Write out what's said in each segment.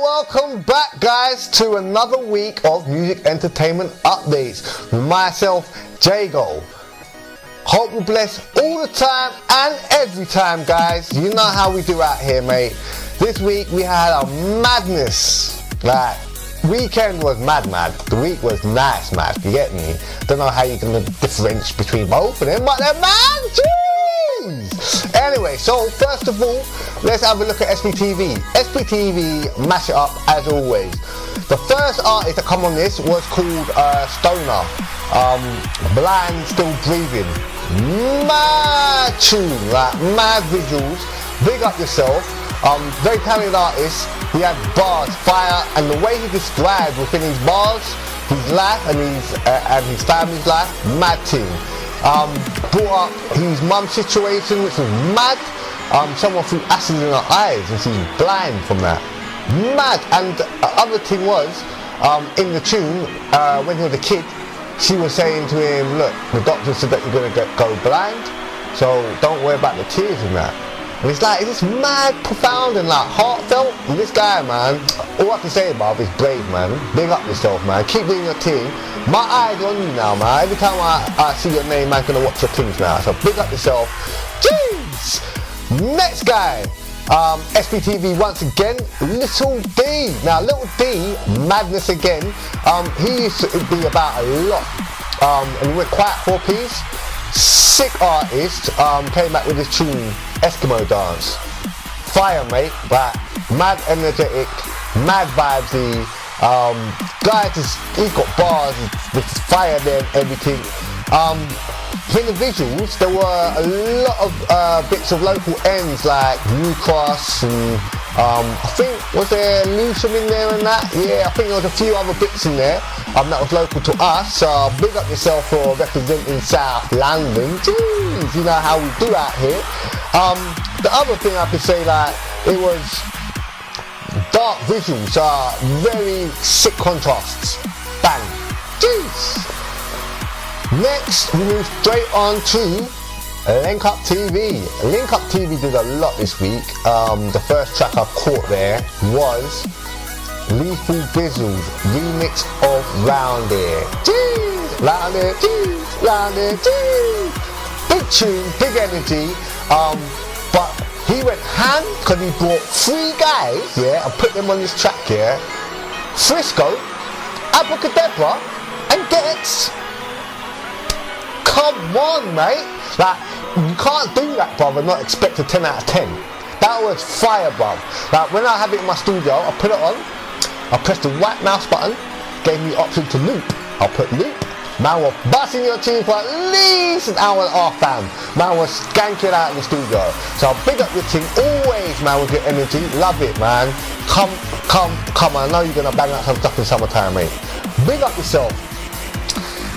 Welcome back, guys, to another week of music entertainment updates with myself, Jago. Hope you bless all the time and every time, guys. You know how we do out here, mate. This week we had a madness. Like, weekend was mad. The week was nice, mad. You get me? Don't know how you're gonna differentiate between both of them, but they're mad. Jeez. Anyway, so first of all, let's have a look at SBTV. SBTV mash it up as always. The first artist to come on this was called Stoner. Blind Still Breathing. Mad tune, like mad visuals. Big up yourself. Very talented artist. He had bars, fire, and the way he described within his bars, his life and his family's life, mad team. Brought up his mum's situation, which was mad. Someone threw acid in her eyes and she's blind from that. Mad. And the other thing was, in the tune, when he was a kid, she was saying to him, look, the doctor said that you're going to go blind, so don't worry about the tears and that. And it's like, it's just mad, profound and like heartfelt. And this guy, man, all I can say about is brave, man. Big up yourself, man. Keep doing your thing. My eyes on you now, man. Every time I see your name, I'm gonna watch your things now. So big up yourself. Jeez! Next guy, SBTV once again, Little D. Now, Little D, madness again. He used to be about a lot. And we went quiet for Pizz. Sick artist, came back with his tune, Eskimo dance. Fire, mate, but mad energetic, mad vibesy. Guy just, he's got bars with fire there and everything. In the visuals, there were a lot of bits of local ends like New Cross and I think, was there Lewisham in there and that? Yeah, I think there was a few other bits in there that was local to us. Big up yourself for representing South London. Jeez, you know how we do out here. The other thing I could say, like, it was dark visuals, very sick contrasts. Bang. Jeez. Next, we move straight on to Link Up TV. Link Up TV did a lot this week. The first track I caught there was Leathal Bizzle's remix of Round Here. Jeez, round here, jeez, round here, jeez. Big tune, big energy. But he went ham because he brought 3 guys, yeah, and put them on this track here. Frisco, Abra, Cadabra, and Ghetts. Come on, mate. Like, you can't do that, brother, and not expect a 10 out of 10. That was fire, bruv. Like, when I have it in my studio, I put it on, I press the right mouse button, gave me the option to loop. I'll put loop. Man was busting your tune for at least an hour and a half, fam. Man was skanking out in the studio. So big up your team, always, man, with your energy. Love it, man. Come. I know you're gonna bang out some stuff in summertime, mate. Big up yourself.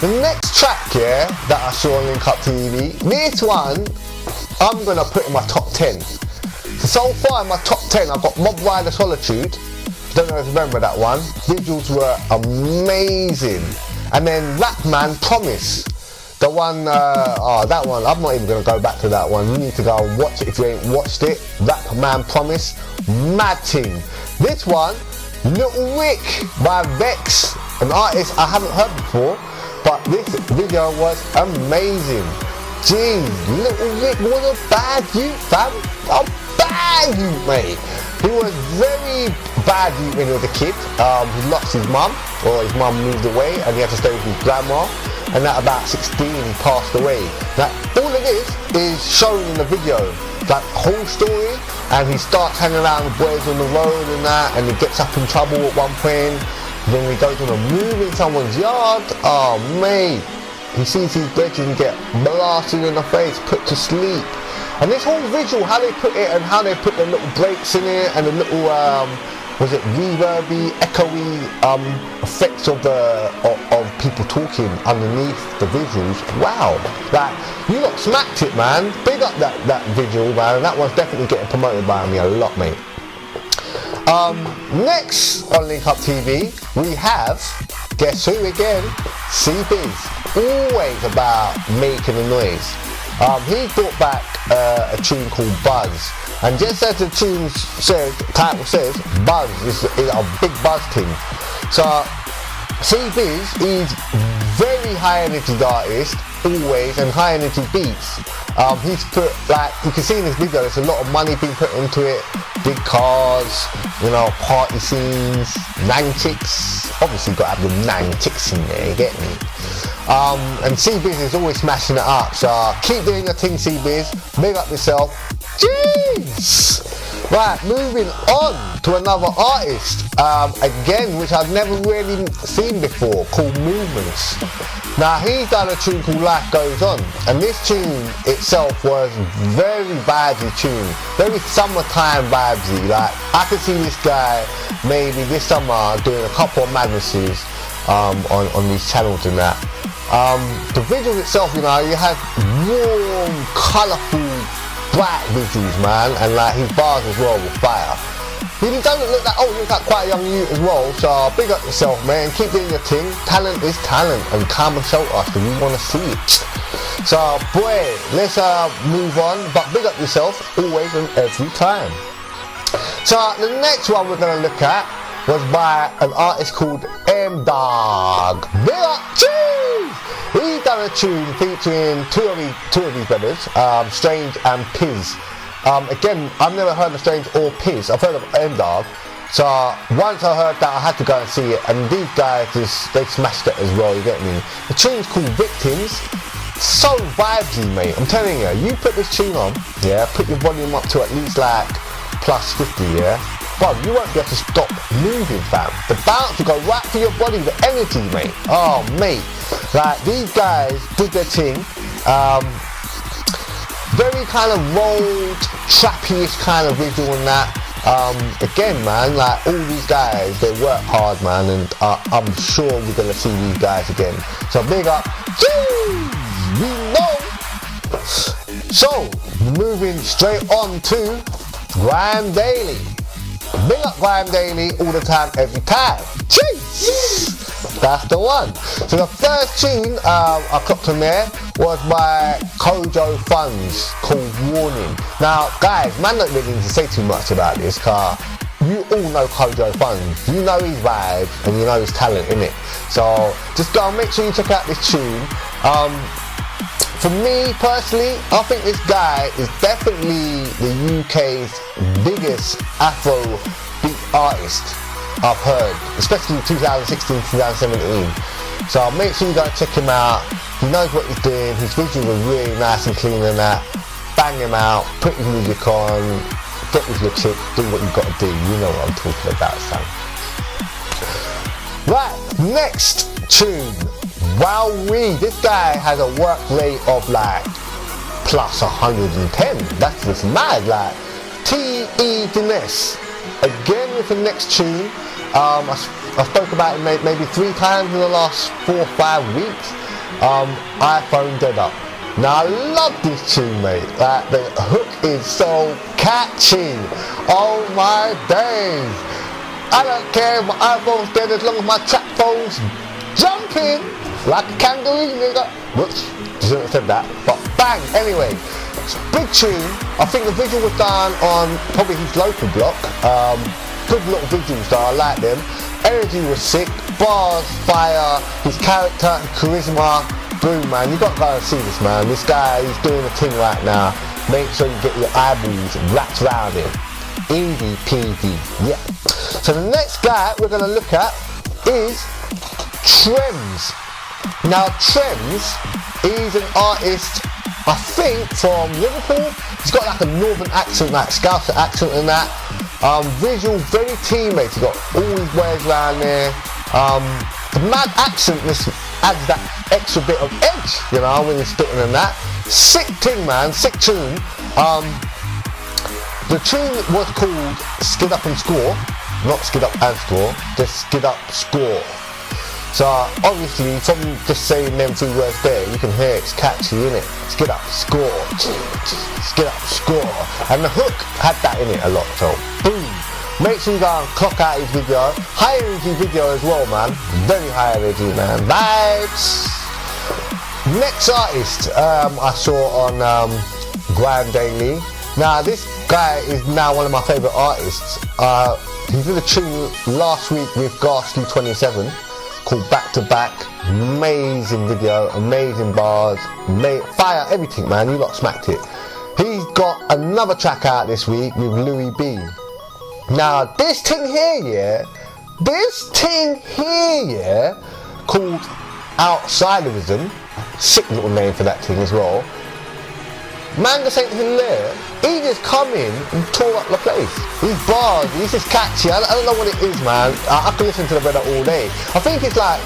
The next track, yeah, that I saw on Link Up TV, this one, I'm going to put in my top 10. So far in my top 10, I've got Mob Rider Solitude. Don't know if you remember that one. Visuals were amazing. And then Rap Man Promise. The one, that one, I'm not even going to go back to that one. You need to go and watch it if you ain't watched it. Rap Man Promise. Mad team. This one, Little Rick by Vex, an artist I haven't heard before. But this video was amazing. Jeez, Little Rick was a bad youth, fam. A bad youth, mate. He was very bad youth when he was a kid. He lost his mum, or his mum moved away, and he had to stay with his grandma. And at about 16, he passed away. Now, all of this is shown in the video. That whole story, and he starts hanging around with boys on the road and that, and he gets up in trouble at one point. Then he goes on a move in someone's yard. Oh, mate. He sees his brethren get blasted in the face, put to sleep. And this whole visual, how they put it and how they put the little breaks in it and the little, was it reverby, echoey effects of people talking underneath the visuals. Wow. Like, you lot smacked it, man. Big up that visual, man. And that one's definitely getting promoted by me a lot, mate. Next on Link Up TV, we have, guess who again? Pizz. always about making a noise. He brought back a tune called Buzz, and just as the tune says, title says, Buzz is a big buzz thing. So Bizzle is very high energy artist, always, and high energy beats. He's put, like, you can see in this video, there's a lot of money being put into it. Big cars, you know, party scenes, nang chicks. Obviously got to have the nang chicks in there, you get me? And Bizzle is always smashing it up, so keep doing your thing, Bizzle. Big up yourself. Jeez! Right, moving on to another artist, again, which I've never really seen before, called Movements. Now, he's done a tune called Life Goes On, and this tune itself was very vibey tune, very summertime vibesy. Like, I could see this guy maybe this summer doing a couple of madnesses on these channels and that. The visual itself, you know, you have warm, colourful, bright visuals, man, and like his bars as well with fire. He doesn't look like, oh, he looks like quite a young youth as well, so big up yourself, man, keep doing your thing. Talent is talent, and come and show us because we want to see it. So, boy, let's move on, but big up yourself, always and every time. So, the next one we're going to look at was by an artist called MDargg. Big up, cheese! He's done a tune featuring two of these brothers, Strange and Pizz. Again, I've never heard of Strange or Pizz. I've heard of MDargg. So once I heard that, I had to go and see it. And these guys, they smashed it as well, you get me? The tune's called Victims. So vibesy, mate. I'm telling you, you put this tune on, yeah, put your volume up to at least like plus 50, yeah? But you won't be able to stop moving, fam. The bounce will go right through your body, the energy, mate. Oh, mate. Like, these guys did their thing. Very kind of rolled, trappy-ish kind of visual and that. Again, man, like, all these guys, they work hard, man, and I'm sure we're going to see these guys again. So, big up. Jeez, we know. So, moving straight on to Grime Daily. Big up Grime Daily all the time, every time. Jeez! That's the one. So the first tune I clocked on there was by Kojo Funds called Warning. Now, guys, man don't really need to say too much about this car. You all know Kojo Funds. You know his vibes and you know his talent, innit? So just go and make sure you check out this tune. For me personally, I think this guy is definitely the UK's biggest Afro beat artist I've heard, especially 2016, 2017. So make sure you go check him out. He knows what he's doing. His visuals are really nice and clean and that. Bang him out, put his music on, get with your chick, do what you've got to do. You know what I'm talking about, son. Right, next tune. Wowee, this guy has a work rate of like plus 110. That's just mad. Like Dness again with the next tune. I spoke about it maybe 3 times in the last 4 or 5 weeks. iPhone dead up. Now I love this tune, mate. Like the hook is so catchy. Oh my days! I don't care if my iPhone's dead as long as my chat phone's jumping like a kangaroo, nigga. Whoops, shouldn't have said that. But bang, anyway. Big tune. I think the visual was done on probably his local block. Good little visuals though, I like them. Energy was sick. Bars, fire, his character, charisma. Boom, man. You got to go and see this, man. This guy, he's doing a thing right now. Make sure you get your eyeballs wrapped around him. Easy peasy. Yeah. So the next guy we're going to look at is Tremz. Now Tremz is an artist, I think, from Liverpool. He's got like a northern accent, like Scouser accent and that. Visual, very teammates. He's got all his ways around there. The mad accent just adds that extra bit of edge, you know, when he's spitting and that. Sick thing, man, sick tune. The tune was called Skid Up and Score, not Skid Up and Score, just Skid Up Score. So obviously from just saying them 2 words there, you can hear it's catchy, innit? Skid up, score, skid up, score. And the hook had that in it a lot, so boom. Make sure you go and clock out his video. High energy video as well, man. Very high energy, man. Vibes. Next artist I saw on Grime Daily. Now this guy is now one of my favourite artists. He did a tune last week with Ghastly 27 called Back to Back. Amazing video, amazing bars, fire, everything, man. You lot smacked it. He's got another track out this week with Lewi B. Now this thing here, called Outsiderism. Sick little name for that thing as well. Manga Saint Hilare, he just come in and tore up the place. These bars, he's just catchy. I don't know what it is, man. I can listen to the brother all day. I think it's like,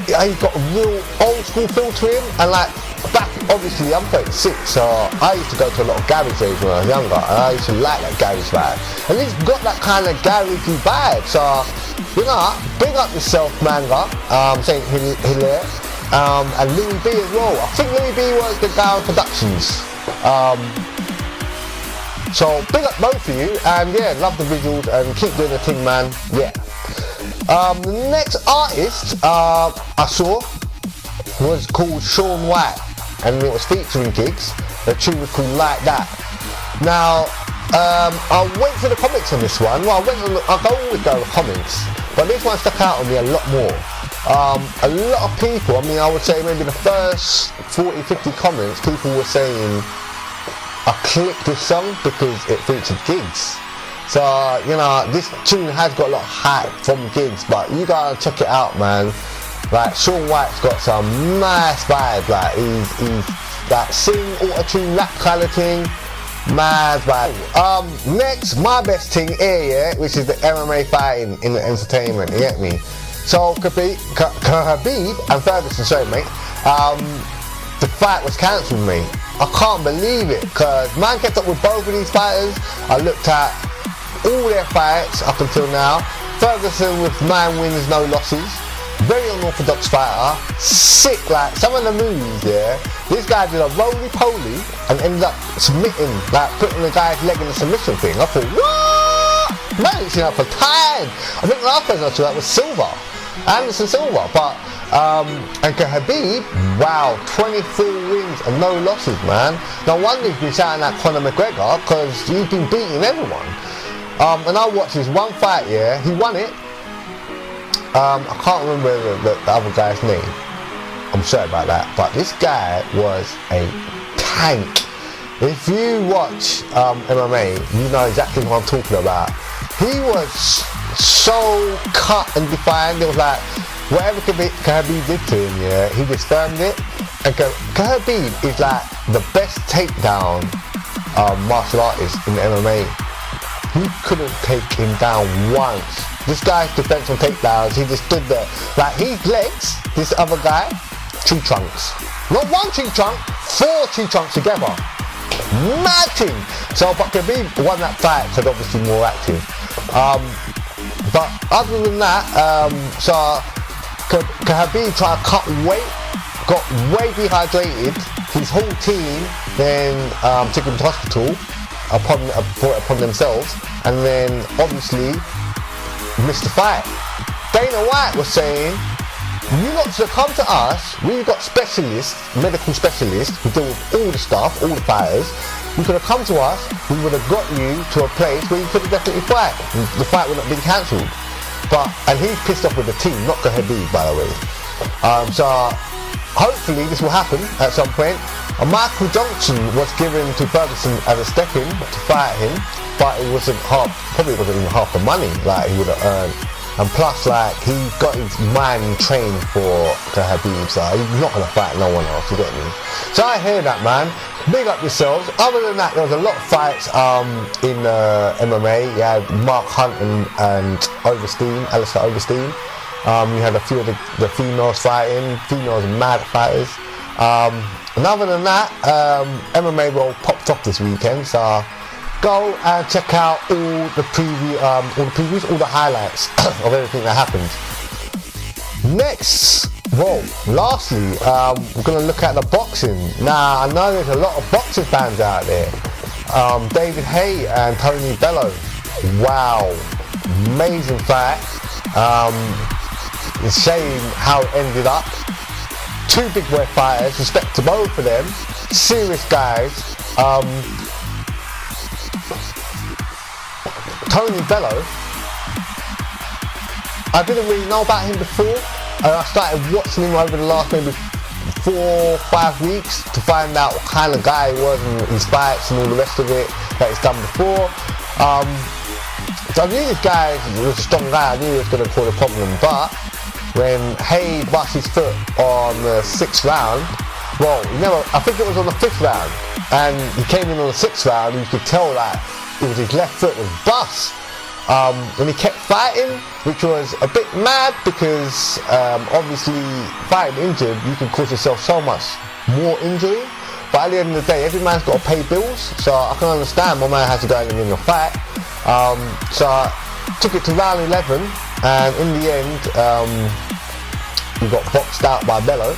he's got a real old school feel to him, and like, back, obviously I'm 36, so I used to go to a lot of garage days when I was younger, and I used to like that garage vibe. And he's got that kind of garagey vibe, so, you know, big up yourself, Manga, Saint Hilare, and Lewi B as well. I think Lewi B was the guy on Productions. So big up both of you, and yeah, love the visuals and keep doing the thing, man. Yeah. The next artist I saw was called Shaun White, and it was featuring Ghetts. The tune was called Like That. Now I went to the comments on this one. Well, I always go to the comments, but this one stuck out on me a lot more. A lot of people, I mean, I would say maybe the first 40-50 comments, people were saying I clicked this song because it featured Ghetts. So, you know, this tune has got a lot of hype from Ghetts, but you gotta check it out, man. Like, Shaun White's got some nice vibe, like, he's like sing, auto-tune, rap kind of thing. Mad vibe. Next, my best thing here, yeah, which is the MMA fighting in the entertainment, you get me? So Khabib and Ferguson, sorry mate, the fight was cancelled, mate. I can't believe it, because man kept up with both of these fighters. I looked at all their fights up until now. Ferguson with 9 wins, no losses. Very unorthodox fighter. Sick, like some of the moves, yeah. This guy did a roly-poly and ended up submitting, like putting the guy's leg in the submission thing. I thought, what? Man, it's up for time. I think the last person I saw that was Silva. Anderson Silva, but and Khabib, wow, 24 wins and no losses, man. No wonder he's been shouting at Conor McGregor, because he's been beating everyone. And I watched his one fight, yeah, he won it. I can't remember the other guy's name. I'm sorry about that, but this guy was a tank. If you watch MMA, you know exactly what I'm talking about. He was so cut and defined. It was like whatever Khabib did to him, yeah, he just firmed it. And Khabib is like the best takedown martial artist in the MMA. He couldn't take him down once. This guy's defense on takedowns, he just stood there. Like his legs, this other guy, tree trunks. Not one tree trunk, 4 tree trunks together. Mad thing. So, but Khabib won that fight, so obviously more active. But other than that, so Khabib tried to cut weight, got way dehydrated. His whole team then took him to hospital brought it upon themselves, and then obviously missed the fight. Dana White was saying, you lot should come to us. We've got specialists, medical specialists who deal with all the stuff, all the fighters. You could have come to us, we would have got you to a place where you could have definitely fight. The fight would not have been cancelled. And he's pissed off with the team, not Khabib, by the way. So hopefully this will happen at some point. Michael Johnson was given to Ferguson as a step-in to fight him, but it wasn't probably wasn't even half the money like he would have earned. And plus, like, he got his mind trained for Khabib, so he's not gonna fight no one else, you get me? So I hear that, man. Big up yourselves. Other than that, there was a lot of fights in MMA. You had Mark Hunt and Alistair Overstein. You had a few of the females fighting. Females are mad fighters. And other than that, MMA World popped off this weekend, so go and check out all the previews, all the highlights of everything that happened. Next, lastly, we're going to look at the boxing. Now, I know there's a lot of boxing fans out there. David Haye and Tony Bellow. Wow, amazing fight. It's a shame how it ended up. two big boy fighters, respect to both of them, serious guys. Tony Bellow, I didn't really know about him before. I started watching him over the last maybe 4 or 5 weeks to find out what kind of guy he was and his fights and all the rest of it that he's done before. So I knew this guy was a strong guy, I knew he was going to cause a problem, but when Hay bust his foot on the 6th round, well, I think it was on the 5th round, and he came in on the 6th round, and you could tell that it was his left foot was bust. And he kept fighting, which was a bit mad because obviously fighting injured, you can cause yourself so much more injury. But at the end of the day, every man's got to pay bills, so I can understand my man has to go in and win a fight. So I took it to round 11, and in the end, he got boxed out by Bellow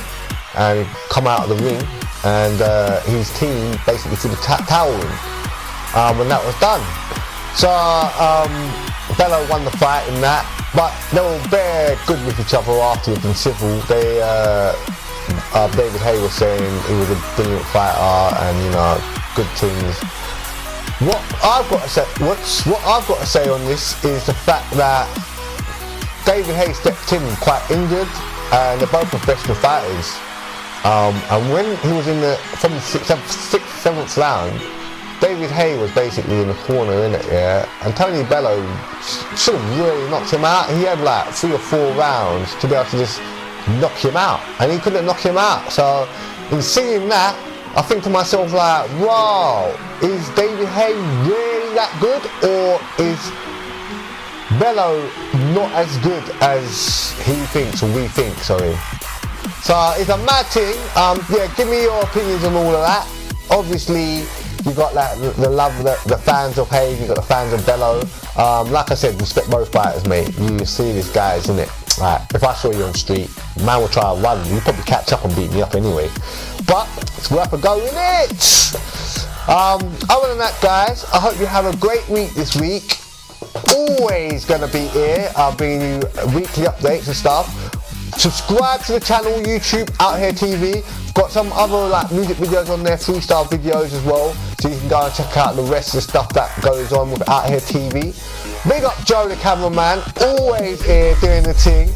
and come out of the ring, and his team basically threw the towel in, and that was done. So Bellow won the fight in that, but they were very good with each other afterwards and civil. They David Hay was saying he was a brilliant fighter and good things. What I've got to say on this is the fact that David Hay stepped in quite injured, and they're both professional fighters. And when he was from the 6th, 7th round, David Hay was basically in the corner, innit, yeah? And Tony Bellow should have really knocked him out. He had like 3 or 4 rounds to be able to just knock him out, and he couldn't knock him out. So in seeing that, I think to myself like, wow, is David Hay really that good, or is Bellow not as good as he thinks, or we think, sorry. So it's a mad thing. Yeah, give me your opinions on all of that. Obviously, you got like the love, the fans of Hay, you got the fans of Bellow. Like I said, respect both fighters, mate. You see these guys, innit? Like, if I saw you on the street, man will try to run. You'd probably catch up and beat me up anyway. But it's worth a go, innit? Other than that, guys, I hope you have a great week this week. Always gonna be here. I'll bring you weekly updates and stuff. Subscribe to the channel, YouTube, OutcheaTV. Got some other like music videos on there, freestyle videos as well, so you can go and check out the rest of the stuff that goes on with OutcheaTV. Big up Joe, the cameraman, always here doing the thing.